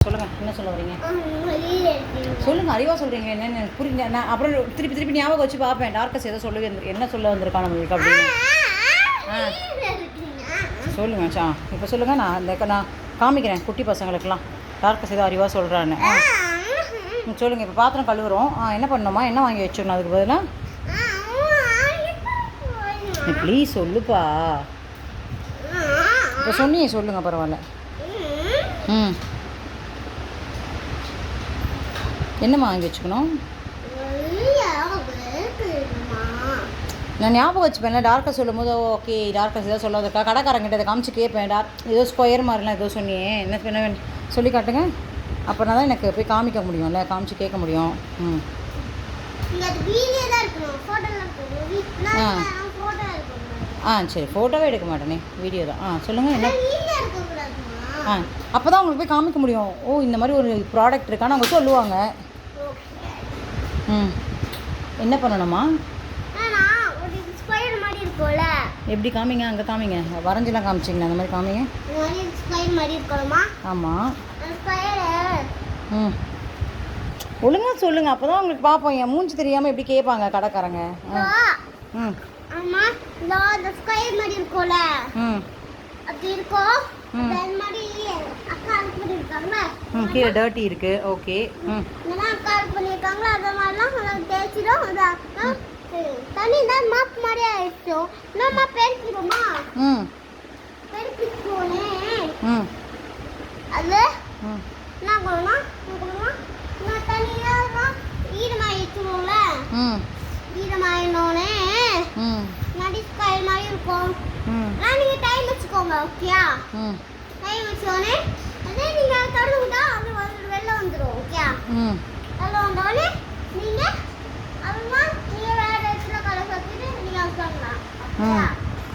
சொல்லுங்கள், என்ன சொல்ல வரீங்க? சொல்லுங்கள், அறிவாக சொல்கிறீங்க. என்னென்னு புரியுங்க. நான் அப்புறம் திருப்பி ஞாபகம் வச்சு பார்ப்பேன். டார்க்கஸ் ஏதோ சொல்லி என்ன சொல்ல வந்திருக்கா நம்மளுக்கு அப்படின்னு. சொல்லுங்கள். இப்போ சொல்லுங்கள். நான் காமிக்கிறேன் குட்டி பசங்களுக்கெல்லாம் டார்க்கஸ் ஏதோ அறிவாக சொல்கிறான்னு. சொல்லுங்கள். இப்போ பாத்திரம் கழுவுறோம். என்ன பண்ணணுமா? என்ன வாங்கி வச்சிடணும் அதுக்கு பதிலாக? ப்ளீஸ் சொல்லுப்பா. இப்போ சொன்னீங்க, சொல்லுங்கள், பரவாயில்ல. என்னம்மா வாங்கி வச்சுக்கணும்? நான் ஞாபகம் வச்சுப்பேன். டார்க்கஸ் சொல்லும் போது ஓகே டார்க்கஸ் ஏதோ சொல்ல வந்திருக்கா, கடைக்காரங்கிட்ட இதை காமிச்சு கேட்பேன். ஏதோ ஸ்கொயர் மாதிரிலாம் ஏதோ சொன்னியே, என்ன சொல்லி காட்டுங்க. அப்புறம் தான் எனக்கு போய் காமிக்க முடியும்ல, காமிச்சு கேட்க முடியும். சரி, ஃபோட்டோவே எடுக்க மாட்டேனே, வீடியோ தான். சொல்லுங்கள். என்ன? அப்போ தான் உங்களுக்கு போய் காமிக்க முடியும். ஓ, இந்த மாதிரி ஒரு ப்ராடக்ட் இருக்கான்னு அவங்க சொல்லுவாங்க. என்ன பண்ணணுமா? எப்படி காமிங்க? அங்கே காமிங்க. வரைஞ்செல்லாம் காமிச்சிங்களா? அந்த மாதிரி காமிங்க. ஆமாம். ஒழுங்காக சொல்லுங்கள், அப்போ தான் உங்களுக்கு பார்ப்போம். என் மூஞ்சி தெரியாமல் எப்படி கேட்பாங்க கடைக்காரங்க. கீழே டர்ட்டி இருக்கு. ஓகே. தண்ணி தான் மாப் மாதிரி ஆயிடுச்சு. நம்ம பெருக்கிடுமா? பெருக்கிட்டோனே அது என்ன பண்ணணும்? நான் தண்ணியெல்லாம் ஈரமாயிடுச்சுல, ஈரமாயினோடனே நடிஸ்காய் மாதிரி இருக்கும். நீங்கள் டைம் வச்சுக்கோங்க. ஓகேயா? டைம் வச்சோடனே அதே நீங்கள் திறந்து விட்டா அது வெளில வந்துடும். ஓகேயா? வெளில வந்தோடனே நீங்கள் அதுதான் நீங்கள் வேறு இடத்துல கலை சத்திட்டு நீங்கள் வச்சுக்கலாம்.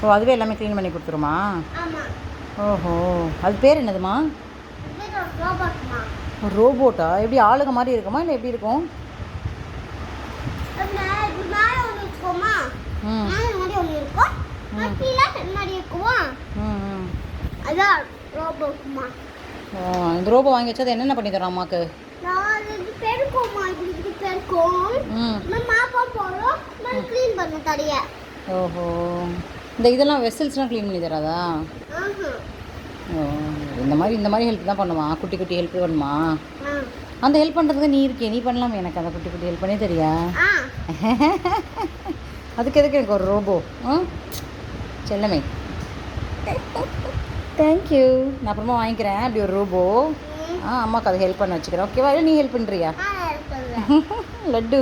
ஓ, அதுவே எல்லாமே க்ளீன் பண்ணி கொடுத்துருமா? ஆமாம். ஓஹோ, அது பேர் என்னதுமா? ரோபோட்மா. ரோபோட்டா? எப்படி ஆளுங்க மாதிரி இருக்குமா இல்லை எப்படி இருக்கும்? மேலே ஒன்று வச்சுக்கோமா, மேலே மாதிரி ஒன்று இருக்கும், கீழே மாதிரி இருக்குமா, அதான் ரோபோட்மா. இந்த ரோபோ வாங்கி வச்சா அது என்னென்ன பண்ணி தரோம் அம்மாவுக்கு? பெருக்கும்மா, இப்படி பெருக்கும், மாப்பம் போடுறோம், க்ளீன் பண்ண தடைய. ஓஹோ, இந்த இதெல்லாம் வெசல்ஸ்லாம் க்ளீன் பண்ணி தராதா? ஓ, இந்த மாதிரி ஹெல்ப் தான் பண்ணுமா? குட்டி குட்டி ஹெல்ப் பண்ணுமா? அந்த ஹெல்ப் பண்ணுறதுக்கு நீ இருக்கே, நீ பண்ணலாமே எனக்கு அந்த குட்டி குட்டி ஹெல்ப் பண்ணி தெரியா? அதுக்கு எதுக்கு எனக்கு ஒரு ரோபோ? செல்லமே, தேங்க்யூ. நான் அப்புறமா வாங்கிக்கிறேன் அப்படி ஒரு ரோபோ. அம்மாவுக்கு அதை ஹெல்ப் பண்ண வச்சுக்கிறேன். ஓகேவா? இல்லை நீ ஹெல்ப் பண்ணுறியா? லட்டு.